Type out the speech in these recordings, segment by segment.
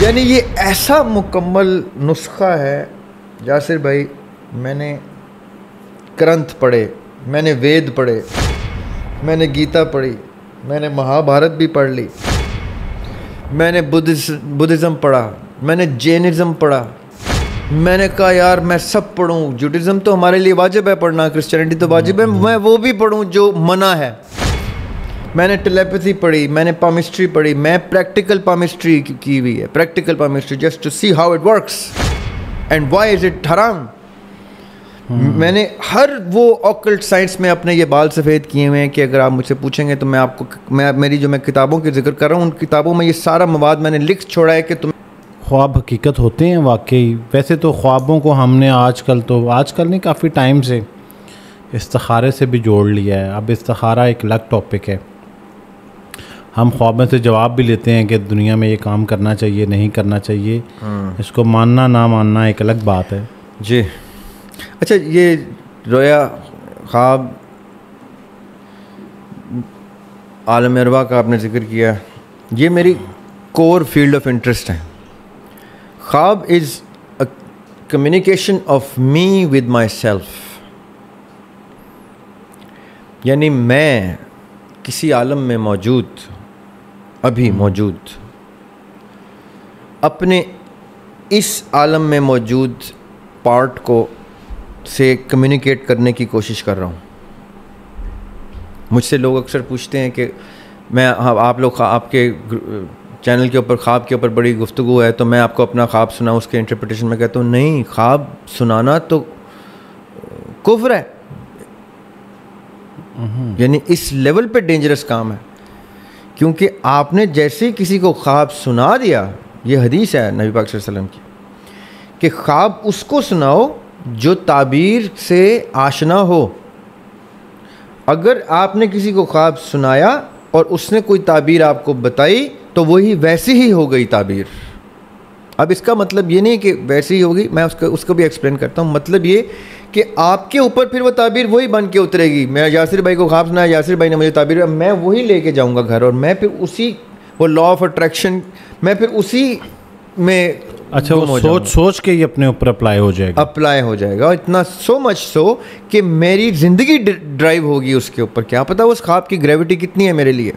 यानी ये ऐसा मुकम्मल नुस्खा है यासिर भाई। मैंने ग्रंथ पढ़े, मैंने वेद पढ़े, मैंने गीता पढ़ी, मैंने महाभारत भी पढ़ ली, मैंने बुद्धिज़्म पढ़ा, मैंने जैनिज़्म पढ़ा। मैंने कहा यार मैं सब पढ़ूं, जुडिज़्म तो हमारे लिए वाजिब है पढ़ना, क्रिश्चियनिटी तो वाजिब है, मैं वो भी पढ़ूं जो मना है। मैंने टेलीपैथी पढ़ी, मैंने पामिस्ट्री पढ़ी, मैं प्रैक्टिकल पामिस्ट्री की हुई है, practical palmistry, just to see how it works and why is it हराम। मैंने हर वो ऑकल्ट साइंस में अपने ये बाल सफ़ेद किए हुए हैं कि अगर आप मुझसे पूछेंगे तो मैं आपको, मेरी जो मैं किताबों की जिक्र कर रहा हूँ उन किताबों में ये सारा मवाद मैंने लिख छोड़ा है कि तुम ख्वाब हकीकत होते हैं वाकई। वैसे तो ख्वाबों को हमने आजकल नहीं, काफ़ी टाइम से इस्तिखारे से भी जोड़ लिया है। अब इस्तिखारा एक अलग टॉपिक है। हम ख्वाबों से जवाब भी लेते हैं कि दुनिया में ये काम करना चाहिए, नहीं करना चाहिए। इसको मानना ना मानना एक अलग बात है जी। अच्छा, ये रोया ख्वाब आलम अरवा का आपने जिक्र किया, ये मेरी कोर फील्ड ऑफ इंटरेस्ट है। ख्वाब is a communication of me with my self. यानी मैं किसी आलम में मौजूद, अभी मौजूद, अपने इस आलम में मौजूद पार्ट को से कम्युनिकेट करने की कोशिश कर रहा हूँ। मुझसे लोग अक्सर पूछते हैं कि मैं, आप लोग आपके चैनल के ऊपर ख्वाब के ऊपर बड़ी गुफ्तगू है तो मैं आपको अपना ख्वाब सुनाऊँ, उसके इंटरप्रिटेशन में कहता हूँ नहीं, ख्वाब सुनाना तो कुफ्र है। यानी इस लेवल पे डेंजरस काम है, क्योंकि आपने जैसे किसी को ख्वाब सुना दिया, ये हदीस है नबी पाक सल्लल्लाहु अलैहि वसल्लम की कि ख्वाब उसको सुनाओ जो ताबीर से आशना हो। अगर आपने किसी को ख्वाब सुनाया और उसने कोई ताबीर आपको बताई तो वही वैसी ही हो गई ताबीर। अब इसका मतलब ये नहीं कि वैसी ही होगी, मैं उसको भी एक्सप्लेन करता हूँ। मतलब ये कि आपके ऊपर फिर वो ताबीर वही बन के उतरेगी। मैं यासिर भाई को ख्वाब सुनाया, यासिर भाई ने मुझे ताबीर, मैं वही लेके जाऊँगा घर और मैं फिर उसी, वो लॉ ऑफ अट्रैक्शन, मैं फिर उसी में, अच्छा, वो सोच के ही अपने ऊपर अप्लाई हो जाएगा। इतना सो मच सो कि मेरी ज़िंदगी ड्राइव होगी उसके ऊपर। क्या पता उस ख्वाब की ग्रेविटी कितनी है मेरे लिए।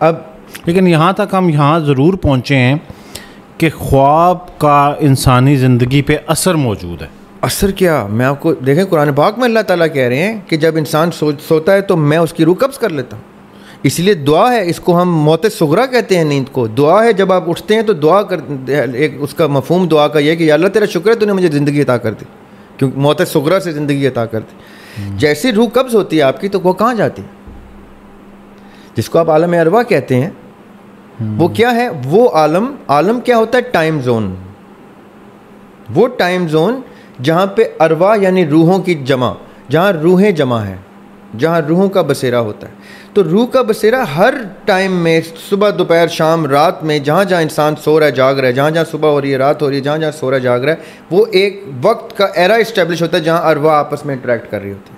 अब लेकिन यहाँ तक हम यहाँ ज़रूर पहुँचे हैं कि ख्वाब का इंसानी ज़िंदगी पे असर मौजूद है। असर क्या, मैं आपको देखें, कुरान पाक में अल्लाह ताला कह रहे हैं कि जब इंसान सोता है तो मैं उसकी रूह कब्ज़ कर लेता हूँ। इसलिए दुआ है, इसको हम मौत सुगरा कहते हैं नींद को। दुआ है, जब आप उठते हैं तो दुआ कर, एक उसका मफहूम दुआ का ये कि या अल्लाह तेरा शुक्र है तूने मुझे ज़िंदगी अता कर दी, क्योंकि मौत सुगरा से ज़िंदगी अता कर दी। जैसी रूह कब्ज़ होती है आपकी तो वो कहाँ जाती है, जिसको आप आलम अरवा कहते हैं, वो क्या है, वो आलम क्या होता है, टाइम जोन। वो टाइम जोन जहाँ पे अरवा यानी रूहों की जमा, जहाँ रूहें जमा है, जहाँ रूहों का बसेरा होता है। तो रूह का बसेरा हर टाइम में, सुबह दोपहर शाम रात में, जहाँ जहाँ इंसान सो रहा है जाग रहा है, जहाँ जहाँ सुबह हो रही है रात हो रही है, जहाँ जहाँ सो रहा है जाग रहा है, वो एक वक्त का एरा इस्टेब्लिश होता है जहाँ अरवा आपस में इंटरेक्ट कर रही होती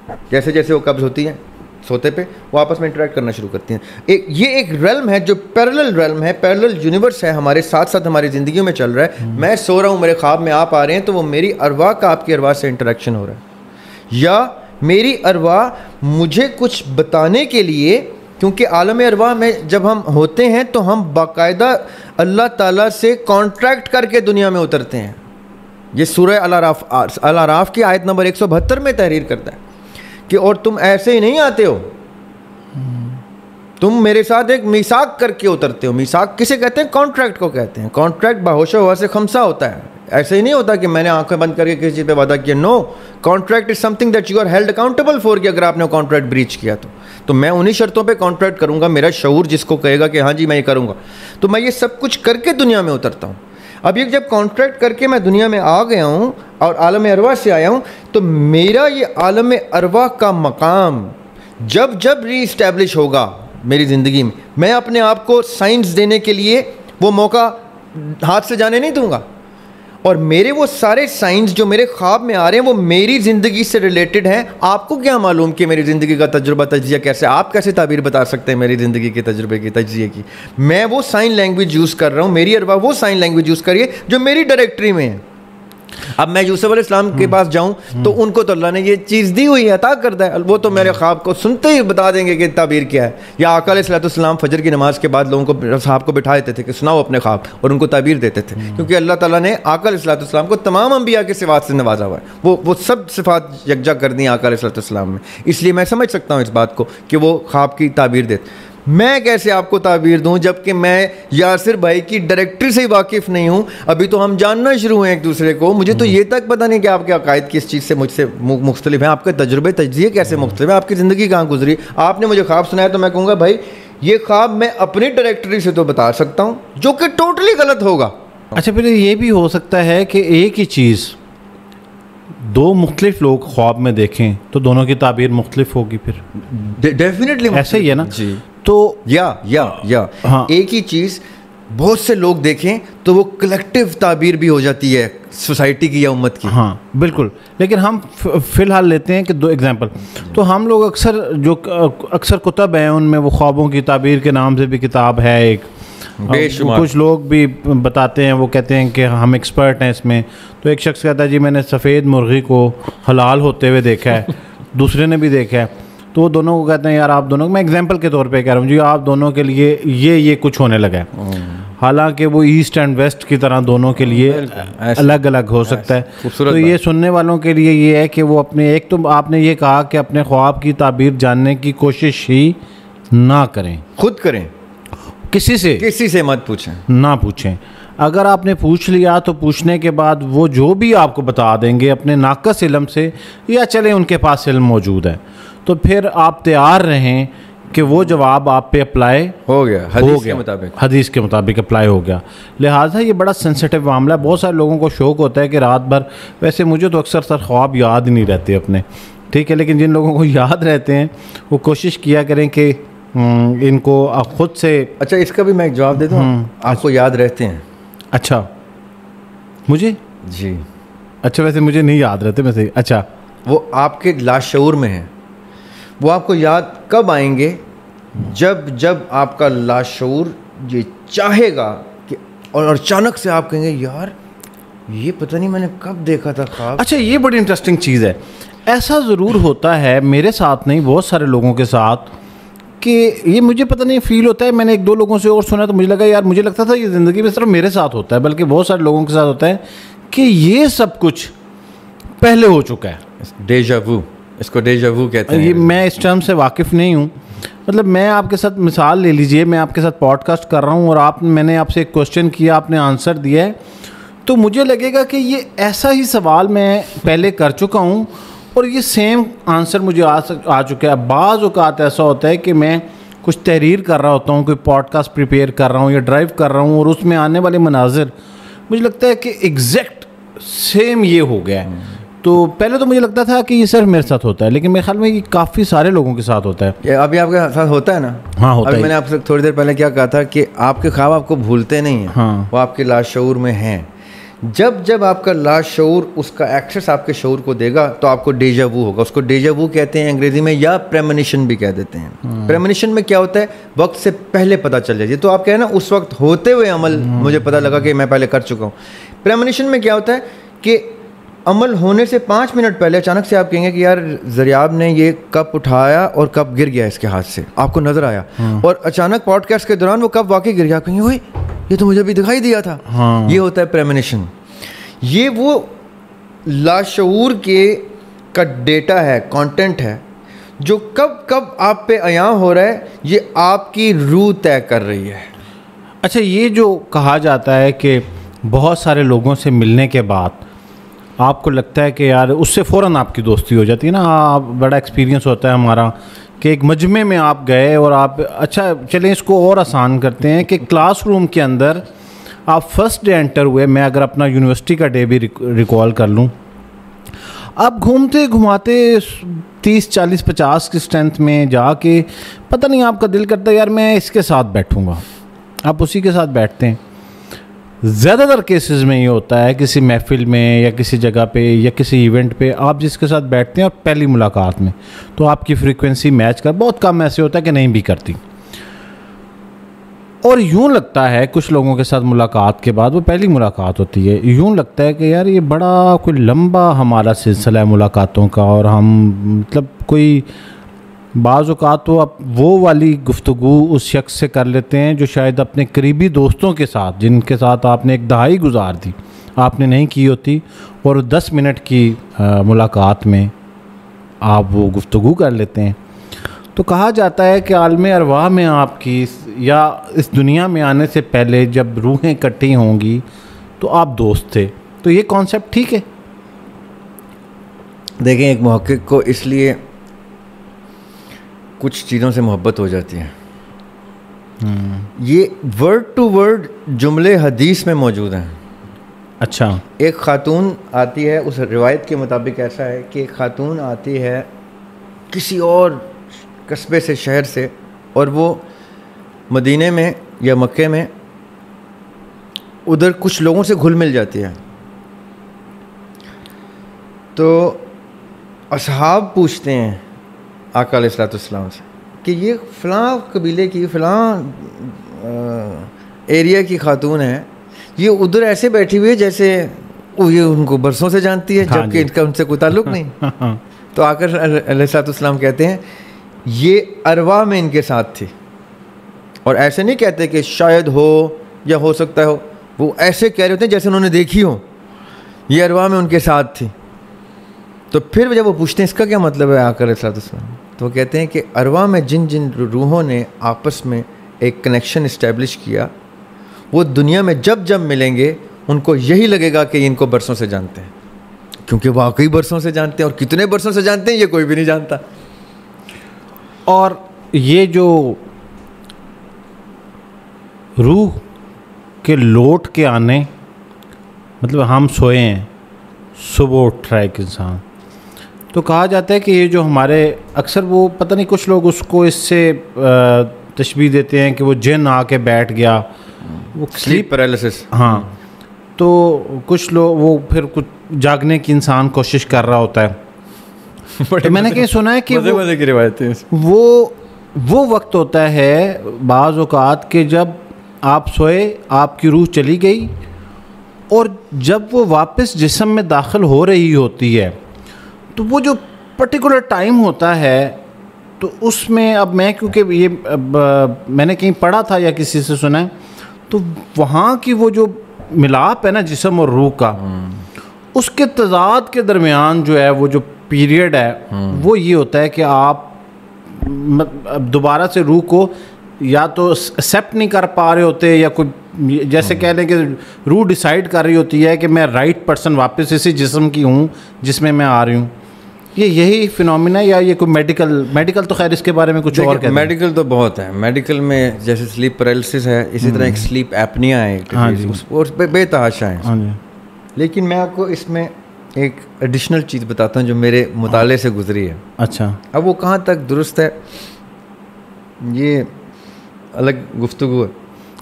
है। जैसे जैसे वो कब्ज़ होती हैं सोते पे, वो आपस में इंटरेक्ट करना शुरू करती हैं। ये एक रेल्म है जो पैरेलल रेल्म है, पैरेलल यूनिवर्स है, हमारे साथ साथ हमारी ज़िंदगियों में चल रहा है। मैं सो रहा हूँ, मेरे ख्वाब में आप आ रहे हैं, तो वो मेरी अरवा का आपकी अरवा से इंटरेक्शन हो रहा है, या मेरी अरवा मुझे कुछ बताने के लिए, क्योंकि आलम अरवा में जब हम होते हैं तो हम बाकायदा अल्लाह ताला से कॉन्ट्रैक्ट करके दुनिया में उतरते हैं। ये सूरह अल आराफ की आयत नंबर 172 में तहरीर करता है कि और तुम ऐसे ही नहीं आते हो, तुम मेरे साथ एक मीसाक करके उतरते हो। मीसाक किसे कहते हैं, कॉन्ट्रैक्ट को कहते हैं। कॉन्ट्रैक्ट बाहोशा हुआ से खमसा होता है, ऐसे ही नहीं होता कि मैंने आंखें बंद करके किसी चीज़ पे वादा किया। No, contract is something that you are held accountable for, कि अगर आपने कॉन्ट्रैक्ट ब्रीच किया तो मैं उन्हीं शर्तों पे कॉन्ट्रैक्ट करूंगा, मेरा शऊर जिसको कहेगा कि हाँ जी मैं ये करूंगा। तो मैं ये सब कुछ करके दुनिया में उतरता हूँ। अब ये जब कॉन्ट्रैक्ट करके मैं दुनिया में आ गया हूँ और आलम अरवा से आया हूँ, तो मेरा ये आलम अरवा का मकाम जब जब री-इस्टेब्लिश होगा मेरी ज़िंदगी में, मैं अपने आप को साइंस देने के लिए वो मौका हाथ से जाने नहीं दूंगा। और मेरे वो सारे साइंस जो मेरे ख्वाब में आ रहे हैं वो मेरी ज़िंदगी से रिलेटेड हैं। आपको क्या मालूम कि मेरी ज़िंदगी का तजुर्बा तजिया कैसे, आप कैसे ताबीर बता सकते हैं मेरी ज़िंदगी के तजुर्बे की तजिए की? मैं वो साइन लैंग्वेज यूज़ कर रहा हूँ, मेरी अरवा वो साइन लैंग्वेज यूज़ करिए जो मेरी डायरेक्टरी में है। अब मैं यूसुफ अलैहिस्सलाम के पास जाऊं तो उनको तो अल्लाह ने ये चीज़ दी हुई है, अता करता है, वो तो मेरे ख्वाब को सुनते ही बता देंगे कि ताबीर क्या है। या आका अलैहिस्सलाम फजर की नमाज के बाद लोगों को, साहब को बिठा देते थे कि सुनाओ अपने ख्वाब, और उनको ताबीर देते थे, क्योंकि अल्लाह ताला ने आका अलैहिस्सलाम को तमाम अंबिया के सिफात से नवाजा हुआ है। वो सब सिफात यकजा कर दी आका अलैहिस्सलाम में। इसलिए मैं समझ सकता हूँ इस बात को कि वो ख्वाब की ताबीर देते। मैं कैसे आपको ताबीर दूं जबकि मैं यासिर भाई की डायरेक्टरी से ही वाकिफ़ नहीं हूं? अभी तो हम जानना शुरू हुए एक दूसरे को, मुझे तो ये तक पता नहीं कि आपके अकायद किस चीज़ से मुझसे मुख्तलिफ हैं, आपके तजुर्बे तजिए कैसे मुख्तलिफ हैं, आपकी ज़िंदगी कहाँ गुजरी। आपने मुझे ख्वाब सुनाया तो मैं कहूँगा भाई ये ख्वाब मैं अपनी डायरेक्टरी से तो बता सकता हूँ, जो कि टोटली गलत होगा। अच्छा, फिर ये भी हो सकता है कि एक ही चीज़ दो मुख्तलिफ लोग ख्वाब में देखें तो दोनों की ताबीर मुख्तलिफ होगी। फिर डेफिनेटली ऐसे ही है ना जी। तो या हाँ, एक ही चीज़ बहुत से लोग देखें तो वो कलेक्टिव ताबीर भी हो जाती है सोसाइटी की या उम्मत की। हाँ बिल्कुल। लेकिन हम फ़िलहाल लेते हैं कि दो एग्जांपल, तो हम लोग अक्सर कुतब हैं उनमें वो ख्वाबों की ताबीर के नाम से भी किताब है एक, कुछ लोग भी बताते हैं, वो कहते हैं कि हम एक्सपर्ट हैं इसमें। तो एक शख्स कहता है जी मैंने सफ़ेद मुर्गी को हलाल होते हुए देखा है, दूसरे ने भी देखा है, तो वो दोनों को कहते हैं यार आप दोनों, मैं एग्जांपल के तौर पे कह रहा हूँ जी, आप दोनों के लिए ये कुछ होने लगा है। हालांकि वो ईस्ट एंड वेस्ट की तरह दोनों के लिए अलग अलग हो सकता है। तो ये सुनने वालों के लिए ये है कि वो अपने, एक तो आपने ये कहा कि अपने ख्वाब की ताबीर जानने की कोशिश ही ना करें, खुद करें, किसी से मत पूछें, ना पूछें। अगर आपने पूछ लिया तो पूछने के बाद वो जो भी आपको बता देंगे अपने नाकस इल्म से, या चले उनके पास इल्म मौजूद है, तो फिर आप तैयार रहें कि वो जवाब आप पे अप्लाई हो गया, हदीस के मुताबिक अप्लाई हो गया। लिहाजा ये बड़ा सेंसिटिव मामला है। बहुत सारे लोगों को शौक़ होता है कि रात भर, वैसे मुझे तो अक्सर ख्वाब याद ही नहीं रहते अपने, ठीक है, लेकिन जिन लोगों को याद रहते हैं वो कोशिश किया करें कि इनको खुद से। अच्छा, इसका भी मैं एक जवाब देता हूँ, आपको याद रहते हैं? अच्छा, मुझे जी, अच्छा, वैसे मुझे नहीं याद रहते वैसे। अच्छा, वो आपके लाशऊर में है, वो आपको याद कब आएंगे? जब आपका लाशऊर ये चाहेगा कि, और अचानक से आप कहेंगे यार ये पता नहीं मैंने कब देखा था ख्वाब। अच्छा, ये बड़ी इंटरेस्टिंग चीज़ है। ऐसा ज़रूर होता है, मेरे साथ नहीं, बहुत सारे लोगों के साथ, कि ये मुझे पता नहीं फील होता है। मैंने एक दो लोगों से और सुना तो मुझे लगा यार, मुझे लगता था ये ज़िंदगी में सिर्फ मेरे साथ होता है, बल्कि बहुत सारे लोगों के साथ होता है कि ये सब कुछ पहले हो चुका है। डेजा वू, इसको डेजा वू कहते हैं। ये मैं इस टर्म से वाकिफ़ नहीं हूँ। मतलब मैं आपके साथ मिसाल ले लीजिए, मैं आपके साथ पॉडकास्ट कर रहा हूँ और मैंने आपसे एक क्वेश्चन किया, आपने आंसर दिया है, तो मुझे लगेगा कि ये ऐसा ही सवाल मैं पहले कर चुका हूँ और ये सेम आंसर मुझे आ चुका है। बाज़ औक़ात ऐसा होता है कि मैं कुछ तहरीर कर रहा होता हूँ, कोई पॉडकास्ट प्रिपेयर कर रहा हूँ या ड्राइव कर रहा हूँ, और उसमें आने वाले मनाजिर मुझे लगता है कि एग्जैक्ट सेम ये हो गया है। तो पहले तो मुझे लगता था कि ये सिर्फ मेरे साथ होता है, लेकिन मेरे ख्याल में ये काफ़ी सारे लोगों के साथ होता है। ये अभी आपके साथ होता है ना? हाँ, होता है। मैंने आपसे थोड़ी देर पहले क्या कहा था कि आपके ख्वाब आपको भूलते नहीं हैं। हाँ। वो आपके लाशऊर में हैं। जब आपका लाशऊर उसका एक्सेस आपके शऊर को देगा तो आपको डेजा वू होगा। उसको डेजा वू कहते हैं अंग्रेजी में, या प्रेमोनिशन भी कह देते हैं। प्रेमोनिशन में क्या होता है, वक्त से पहले पता चल जाए। तो आप कहें ना उस वक्त होते हुए अमल मुझे पता लगा कि मैं पहले कर चुका हूँ। प्रेमोनिशन में क्या होता है कि अमल होने से 5 मिनट पहले अचानक से आप कहेंगे कि यार ज़रियाब ने ये कप उठाया और कप गिर गया इसके हाथ से, आपको नज़र आया। और अचानक पॉडकास्ट के दौरान वो कप वाकई गिर गया, आप कहेंगे ओए ये तो मुझे भी दिखाई दिया था। ये होता है प्रेमोनिशन। ये वो लाशऊर के का डेटा है, कंटेंट है, जो कब आप पे अयां हो रहा है, ये आपकी रूह तय कर रही है। अच्छा, ये जो कहा जाता है कि बहुत सारे लोगों से मिलने के बाद आपको लगता है कि यार उससे फ़ौरन आपकी दोस्ती हो जाती है ना। आप, बड़ा एक्सपीरियंस होता है हमारा कि एक मजमे में आप गए और आप, अच्छा चलें इसको और आसान करते हैं कि क्लासरूम के अंदर आप फर्स्ट डे एंटर हुए। मैं अगर अपना यूनिवर्सिटी का डे भी रिकॉल कर लूँ, आप घूमते घुमाते 30, 40, 50 की स्ट्रेंथ में जाके पता नहीं आपका दिल करता है यार मैं इसके साथ बैठूँगा, आप उसी के साथ बैठते हैं। ज़्यादातर केसेस में ये होता है किसी महफिल में या किसी जगह पे या किसी इवेंट पे आप जिसके साथ बैठते हैं और पहली मुलाकात में तो आपकी फ्रीक्वेंसी मैच कर, बहुत कम ऐसे होता है कि नहीं भी करती। और यूं लगता है कुछ लोगों के साथ मुलाकात के बाद, वो पहली मुलाकात होती है, यूं लगता है कि यार ये बड़ा कोई लंबा हमारा सिलसिला है मुलाकातों का, और हम मतलब कोई बाज़ औक़ात तो आप वो वाली गुफ्तगू उस शख्स से कर लेते हैं जो शायद अपने करीबी दोस्तों के साथ, जिनके साथ आपने एक दहाई गुजार दी, आपने नहीं की होती, और 10 मिनट की मुलाकात में आप वो गुफ्तगू कर लेते हैं। तो कहा जाता है कि आलम अरवाह में आपकी या इस दुनिया में आने से पहले जब रूहें इकट्ठी होंगी तो आप दोस्त थे। तो ये कॉन्सेप्ट ठीक है? देखें, एक मुहक्किक को इसलिए कुछ चीज़ों से मोहब्बत हो जाती है, ये वर्ड टू वर्ड जुमले हदीस में मौजूद हैं। अच्छा। एक खातून आती है, उस रिवायत के मुताबिक ऐसा है कि एक खातून आती है किसी और कस्बे से, शहर से, और वो मदीने में या मक्के में उधर कुछ लोगों से घुल मिल जाती है। तो असहाब पूछते हैं आका अलैहिस्सलाम से कि ये फ़लाँ कबीले की, फ़लाँ एरिया की खातून है, ये उधर ऐसे बैठी हुई है जैसे ये उनको बरसों से जानती है, जबकि इनका उनसे कोई ताल्लुक़ नहीं। तो आका अलैहिस्सलाम कहते हैं ये अरवा में इनके साथ थी, और ऐसे नहीं कहते कि शायद हो या हो सकता हो, वो ऐसे कह रहे होते हैं जैसे उन्होंने देखी हो, ये अरवा में उनके साथ थी। तो फिर जब वो पूछते हैं इसका क्या मतलब है आका अलैहिस्सलाम, तो वो कहते हैं कि अरवा में जिन जिन रूहों ने आपस में एक कनेक्शन इस्टेब्लिश किया, वो दुनिया में जब जब मिलेंगे उनको यही लगेगा कि इनको बरसों से जानते हैं, क्योंकि वाकई बरसों से जानते हैं, और कितने बरसों से जानते हैं ये कोई भी नहीं जानता। और ये जो रूह के लौट के आने, मतलब हम सोए हैं, सुबह उठ रहा है एक इंसान, तो कहा जाता है कि ये जो हमारे अक्सर वो पता नहीं कुछ लोग उसको इससे तशबीह देते हैं कि वो जिन आके बैठ गया, वो स्लीप पैरालिसिस। हाँ, तो कुछ लोग वो फिर कुछ जागने की इंसान कोशिश कर रहा होता है। तो मैंने कहीं सुना है कि मज़े की रिवायतें, वो वक्त होता है बाज़ औक़ात के जब आप सोए, आपकी रूह चली गई, और जब वो वापस जिस्म में दाखिल हो रही होती है, तो वो जो पर्टिकुलर टाइम होता है, तो उसमें अब मैं, क्योंकि ये मैंने कहीं पढ़ा था या किसी से सुना है, तो वहाँ की वो जो मिलाप है ना जिस्म और रूह का, उसके तज़ाद के दरमियान जो है वो जो पीरियड है वो ये होता है कि आप दोबारा से रूह को या तो एक्सेप्ट नहीं कर पा रहे होते, या कोई जैसे कह लें कि रूह डिसाइड कर रही होती है कि मैं राइट पर्सन वापस इसी जिस्म की हूँ जिसमें मैं आ रही हूँ। यही फिनोमिना, या ये कोई मेडिकल तो खैर इसके बारे में कुछ और कहते हैं। मेडिकल तो बहुत है, मेडिकल में जैसे स्लीप पैरालिसिस है, इसी तरह एक स्लीप एपनिया है, हाँ जी, उस पे बेतहाशा है। हाँ जी। लेकिन मैं आपको इसमें एक एडिशनल चीज़ बताता हूँ जो मेरे मुताले से गुजरी है। अच्छा। अब वो कहाँ तक दुरुस्त है ये अलग गुफ्तगू है।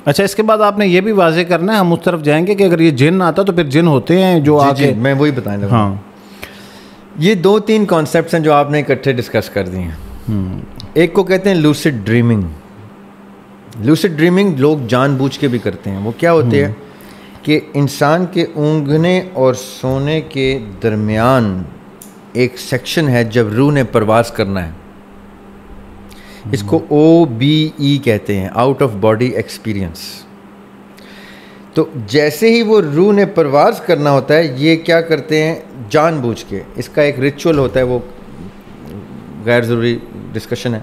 अच्छा, इसके बाद आपने ये भी वाज़ेह करना है, हम उस तरफ जाएंगे कि अगर ये जिन आता तो फिर जिन होते हैं जो आके, मैं वही बताने लगा। हाँ, ये 2-3 कॉन्सेप्ट्स हैं जो आपने इकट्ठे डिस्कस कर दिए हैं। एक को कहते हैं लूसिड ड्रीमिंग। लूसिड ड्रीमिंग लोग जानबूझ के भी करते हैं। वो क्या होती है कि इंसान के ऊँघने और सोने के दरमियान एक सेक्शन है जब रूह ने परवाज़ करना है, इसको OBE कहते हैं, आउट ऑफ बॉडी एक्सपीरियंस। तो जैसे ही वो रूह ने परवाज़ करना होता है, ये क्या करते हैं जानबूझ के, इसका एक रिचुअल होता है, वो गैर ज़रूरी डिस्कशन है,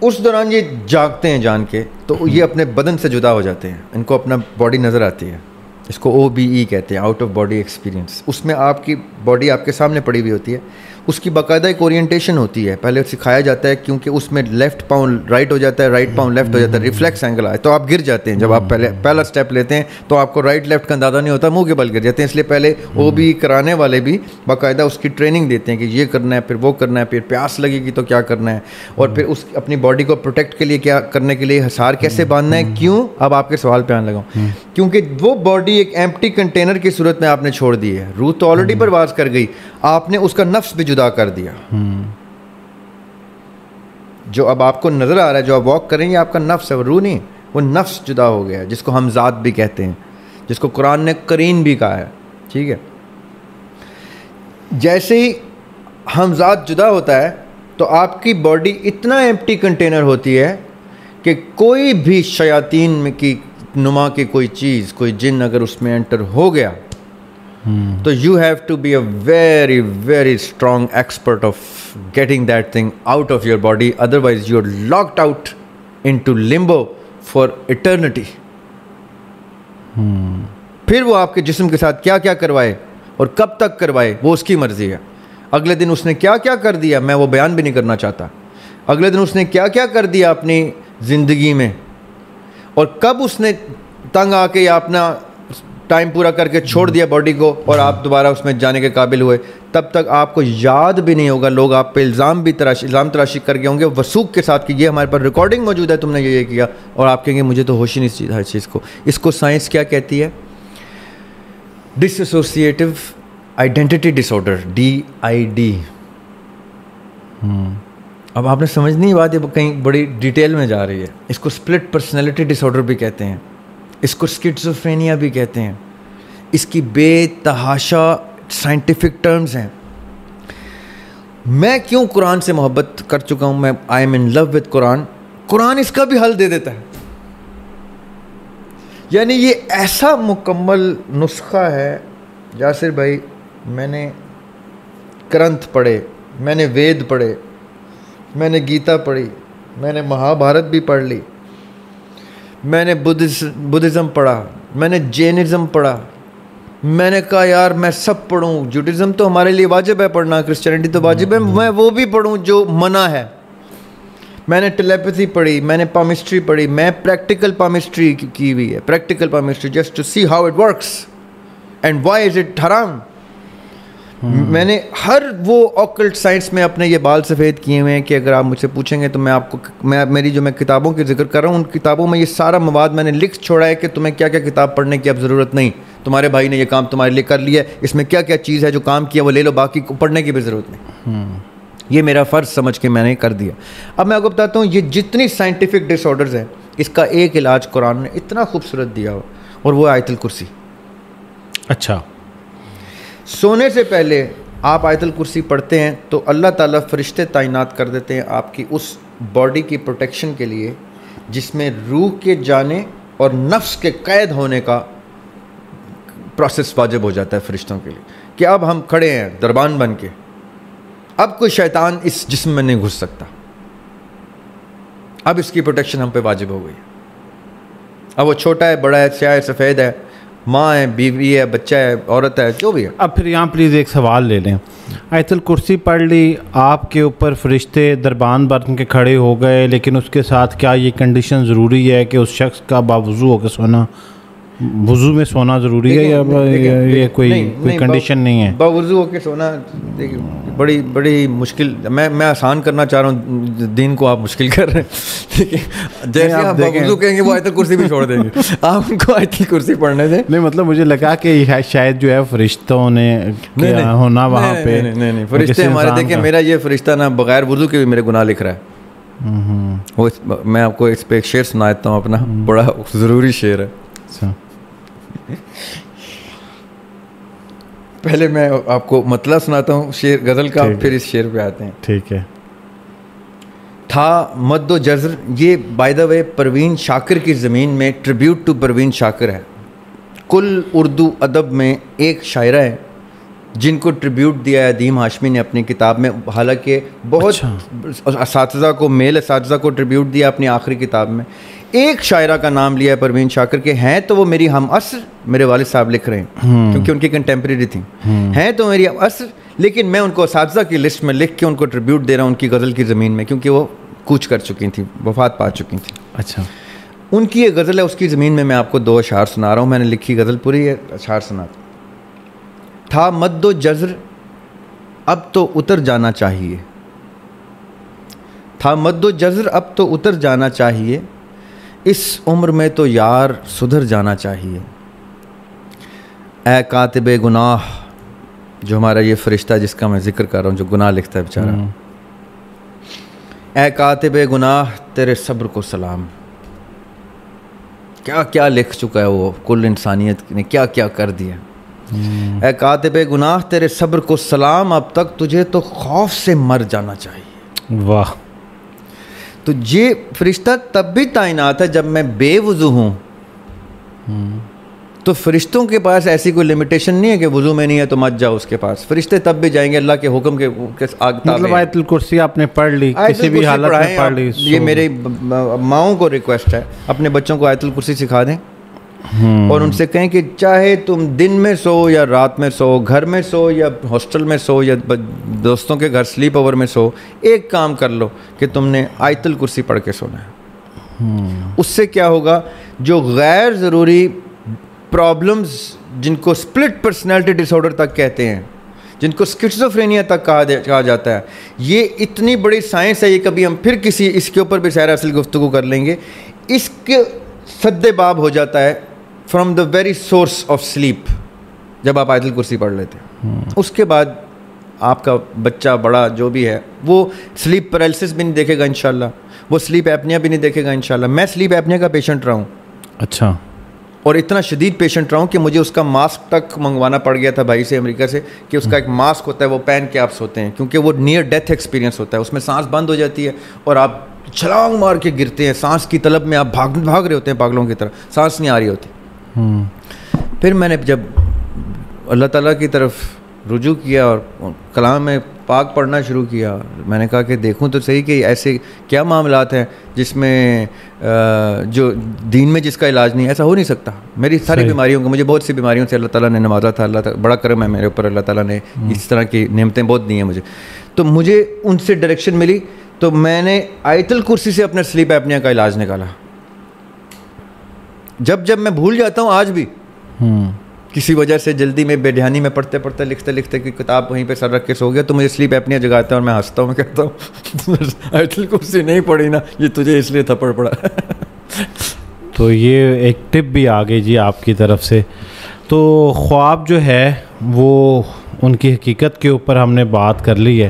उस दौरान ये जागते हैं जान के, तो ये अपने बदन से जुदा हो जाते हैं, इनको अपना बॉडी नज़र आती है, इसको OBE कहते हैं, आउट ऑफ बॉडी एक्सपीरियंस। उसमें आपकी बॉडी आपके सामने पड़ी हुई होती है, उसकी बाकायदा एक ओरिएंटेशन होती है, पहले सिखाया जाता है, क्योंकि उसमें लेफ्ट पाँव राइट हो जाता है, राइट पाँव लेफ्ट हो जाता है, रिफ्लेक्स एंगल आए तो आप गिर जाते हैं। जब आप पहला स्टेप लेते हैं तो आपको राइट लेफ्ट का अंदाज़ा नहीं होता, मुंह के बल गिर जाते हैं। इसलिए पहले वो भी कराने वाले भी बाकायदा उसकी ट्रेनिंग देते हैं कि ये करना है, फिर वो करना है, फिर प्यास लगेगी तो क्या करना है, और फिर उस अपनी बॉडी को प्रोटेक्ट के लिए क्या करने के लिए हिसार कैसे बांधना है। क्यों? अब आपके सवाल पे आने लगा, क्योंकि वो बॉडी एक एम्प्टी कंटेनर की सूरत में आपने छोड़ दी है। रूह तो ऑलरेडी परवाज कर गई, आपने उसका नफ्स भी जुदा कर दिया। जो अब आपको नजर आ रहा है, जो आप वॉक करेंगे, आपका नफ्स है, वो रूह नहीं, वो नफ्स जुदा हो गया, जिसको हम ज़ात भी कहते हैं, जिसको कुरान ने करीन भी कहा है। ठीक है, जैसे ही हम ज़ात जुदा होता है तो आपकी बॉडी इतना एम्प्टी कंटेनर होती है कि कोई भी शयातीन में की नुमा की कोई चीज़, कोई जिन अगर उसमें एंटर हो गया तो you have to be a very very strong expert of getting that thing out of your body, otherwise you are locked out into limbo for eternity. फिर वो आपके जिस्म के साथ क्या क्या करवाए और कब तक करवाए वो उसकी मर्जी है। अगले दिन उसने क्या क्या कर दिया, मैं वो बयान भी नहीं करना चाहता। अगले दिन उसने क्या क्या कर दिया अपनी ज़िंदगी में, और कब उसने तंग आके या अपना टाइम पूरा करके छोड़ दिया बॉडी को और आप दोबारा उसमें जाने के काबिल हुए, तब तक आपको याद भी नहीं होगा। लोग आप पे इल्ज़ाम तराशी करके होंगे वसूख के साथ कि ये हमारे पास रिकॉर्डिंग मौजूद है, तुमने ये किया, और आप कहेंगे मुझे तो होश ही नहीं हर चीज़ को। इसको साइंस क्या कहती है? Dissociative identity disorder, DID। अब आपने समझ नहीं बात, ये कहीं बड़ी डिटेल में जा रही है। इसको स्प्लिट पर्सनैलिटी डिसऑर्डर भी कहते हैं, इसको स्किज़ोफ्रेनिया भी कहते हैं। इसकी बेतहाशा साइंटिफिक टर्म्स हैं। मैं क्यों कुरान से मोहब्बत कर चुका हूँ, मैं I am in love with Quran. Quran इसका भी हल दे देता है। यानी ये ऐसा मुकम्मल नुस्खा है। यासिर भाई, मैंने ग्रंथ पढ़े, मैंने वेद पढ़े, मैंने गीता पढ़ी, मैंने महाभारत भी पढ़ ली, मैंने बुद्धिज़्म पढ़ा, मैंने जैनिज़्म पढ़ा। मैंने कहा यार मैं सब पढ़ूं। जुडिज़्म तो हमारे लिए वाजिब है पढ़ना, क्रिश्चियनिटी तो वाजिब है, मैं वो भी पढ़ूं जो मना है। मैंने टेलीपैथी पढ़ी, मैंने पामिस्ट्री पढ़ी, मैं प्रैक्टिकल पामिस्ट्री की हुई है, practical palmistry, just to see how it works and why is it हराम। मैंने हर वो ऑकल्ट साइंस में अपने ये बाल सफ़ेद किए हुए हैं कि अगर आप मुझसे पूछेंगे तो मैं आपको, मेरी जो मैं किताबों की जिक्र कर रहा हूँ, उन किताबों में ये सारा मवाद मैंने लिख छोड़ा है कि तुम्हें क्या क्या किताब पढ़ने की अब ज़रूरत नहीं। तुम्हारे भाई ने ये काम तुम्हारे लिए कर लिया, इसमें क्या क्या चीज़ है जो काम किया वो ले लो, बाकी को पढ़ने की भी ज़रूरत नहीं। ये मेरा फ़र्ज़ समझ के मैंने कर दिया। अब मैं आपको बताता हूँ, ये जितनी साइंटिफिक डिसऑर्डर्स हैं, इसका एक इलाज कुरान ने इतना खूबसूरत दिया हो, और वो आयतुल कुर्सी। अच्छा, सोने से पहले आप आयतुल कुर्सी पढ़ते हैं तो अल्लाह ताला फरिश्ते तैनात कर देते हैं आपकी उस बॉडी की प्रोटेक्शन के लिए, जिसमें रूह के जाने और नफ्स के कैद होने का प्रोसेस वाजिब हो जाता है फरिश्तों के लिए, कि अब हम खड़े हैं दरबान बन के, अब कोई शैतान इस जिस्म में नहीं घुस सकता, अब इसकी प्रोटेक्शन हम पे वाजिब हो गई। अब वो छोटा है, बड़ा है, स्याह है, सफ़ेद है, माँ है, बीवी है, बच्चा है, औरत है, जो भी है। अब फिर यहाँ प्लीज़ एक सवाल ले लें। आयतुल कुर्सी पढ़ ली, आपके ऊपर फरिश्ते दरबान बन के खड़े हो गए, लेकिन उसके साथ क्या ये कंडीशन ज़रूरी है कि उस शख्स का बावजू होकर सोना, वुज़ू में सोना ज़रूरी है, या ये कोई कंडीशन नहीं है? बावजू होकर सोना देखिए बड़ी बड़ी मुश्किल, मैं आसान करना चाह रहा हूँ, दीन को आप मुश्किल कर रहे हैं। ठीक है, जैसे आप बावजू कहेंगे वो आयतुल कुर्सी भी छोड़ देंगे। आप उनको आयतुल कुर्सी पढ़ने दें। नहीं, मतलब मुझे लगा कि शायद जो है फरिश्तों ने होना वहाँ पे। नहीं, फरिश्ते हमारे, देखिए मेरा ये फरिश्ता ना बगैर वुज़ू के भी मेरे गुनाह लिख रहा है। वो मैं आपको इस पर एक शेर सुना देता हूँ अपना, बड़ा ज़रूरी शेर है। पहले मैं आपको मतला सुनाता हूँ शेर गज़ल का, फिर इस शेर पे आते हैं। ठीक है। था मद्दो जज़र, ये by the way Parveen Shakir की ज़मीन में ट्रिब्यूट टू परवीन शाकिर है। कुल उर्दू अदब में एक शायरा है जिनको ट्रिब्यूट दिया है अदीम हाशमी ने अपनी किताब में। हालांकि बहुत असातिज़ा को, मेल असातिज़ा को ट्रिब्यूट दिया अपनी आखिरी किताब में। एक शायरा का नाम लिया है परवीन शाकिर के, हैं तो वो मेरी हम असर, मेरे वालिद साहब लिख रहे हैं क्योंकि उनकी कंटेम्प्रेरी थी, हैं तो मेरी हम असर, लेकिन मैं उनको असातिज़ा की लिस्ट में लिख के उनको ट्रिब्यूट दे रहा हूँ उनकी गज़ल की ज़मीन में, क्योंकि वो कूच कर चुकी थी, वफ़ात पा चुकी थी। अच्छा, उनकी ये गज़ल है, उसकी ज़मीन में मैं आपको 2 अशार सुना रहा हूँ। मैंने लिखी गज़ल पूरी है, अशार सुना। था मद्दो जज़्र अब तो उतर जाना चाहिए, था मद्दो जज़्र अब तो उतर जाना चाहिए, इस उम्र में तो यार सुधर जाना चाहिए। ए कातिबे गुनाह, जो हमारा ये फ़रिश्ता जिसका मैं ज़िक्र कर रहा हूँ, जो गुनाह लिखता है बेचारा, ए कातिबे गुनाह तेरे सब्र को सलाम। क्या क्या लिख चुका है वो, कुल इंसानियत ने क्या क्या कर दिया। ए कातिबे गुनाह तेरे सब्र को सलाम, अब तक तुझे तो खौफ से मर जाना चाहिए। वाह। तो ये फरिश्ता तब भी तैनात है जब मैं बेवुज़ू हूँ। तो फरिश्तों के पास ऐसी कोई लिमिटेशन नहीं है कि वुज़ू में नहीं है तो मत जाओ उसके पास। फरिश्ते तब भी जाएंगे अल्लाह के हुक्म के मतलब आयतुल कुर्सी आपने पढ़ ली, किसी भी हालत में पढ़ ली। ये मेरे माओं को रिक्वेस्ट है, अपने बच्चों को आयतुल कुर्सी सिखा दें और उनसे कहें कि चाहे तुम दिन में सो या रात में सो, घर में सो या हॉस्टल में सो या दोस्तों के घर स्लीप ओवर में सो, एक काम कर लो कि तुमने आयतुल कुर्सी पढ़ के सोना है। उससे क्या होगा, जो गैर ज़रूरी प्रॉब्लम्स जिनको स्प्लिट पर्सनैलिटी डिसऑर्डर तक कहते हैं, जिनको स्किज़ोफ्रेनिया तक कहा जाता है, ये इतनी बड़ी साइंस है, ये कभी हम फिर किसी इसके ऊपर भी सैर असल गुफ्तगू कर लेंगे। इसके सद्देबाब हो जाता है from the very source of sleep, जब आप आयतुल कुर्सी पढ़ लेते हैं। उसके बाद आपका बच्चा बड़ा जो भी है वो स्लीप पैरालिसिस भी नहीं देखेगा इंशाल्लाह, वो स्लीप एपनिया भी नहीं देखेगा इंशाल्लाह। मैं स्लीप एपनिया का पेशेंट रहा हूँ। अच्छा। और इतना शदीद पेशेंट रहा हूँ कि मुझे उसका मास्क तक मंगवाना पड़ गया था भाई से अमेरिका से, कि उसका एक मास्क होता है वो पहन के आप सोते हैं, क्योंकि वो नियर डेथ एक्सपीरियंस होता है, उसमें सांस बंद हो जाती है और आप छलांग मार के गिरते हैं, सांस की तलब में आप भाग रहे होते हैं पागलों की तरह, सांस नहीं आ रही होती। फिर मैंने जब अल्लाह ताला की तरफ रुजू किया और कलाम में पाक पढ़ना शुरू किया, मैंने कहा कि देखूं तो सही कि ऐसे क्या मामलात हैं जिसमें जो दीन में जिसका इलाज नहीं, ऐसा हो नहीं सकता। मेरी सारी बीमारियों को, मुझे बहुत सी बीमारियों से अल्लाह ताला ने नवाजा था, अल्लाह बड़ा करम है मेरे ऊपर, अल्लाह ताला ने इस तरह की नेमतें बहुत दी हैं मुझे। तो मुझे उनसे डायरेक्शन मिली, तो मैंने आयतुल कुर्सी से अपने स्लीप एपनिया का इलाज निकाला। जब मैं भूल जाता हूँ आज भी किसी वजह से, जल्दी में बेध्यानी में पढ़ते पढ़ते लिखते लिखते कि किताब वहीं पे सर रख के सो गया, तो मुझे स्लीप एपनिया जगाता है और मैं हंसता हूँ, मैं कहता हूँ आयतुल कुर्सी नहीं पढ़ी ना, ये तुझे इसलिए थप्पड़ पड़ा। तो ये एक टिप भी आ गई जी आपकी तरफ से। तो ख्वाब जो है वो उनकी हकीकत के ऊपर हमने बात कर ली है।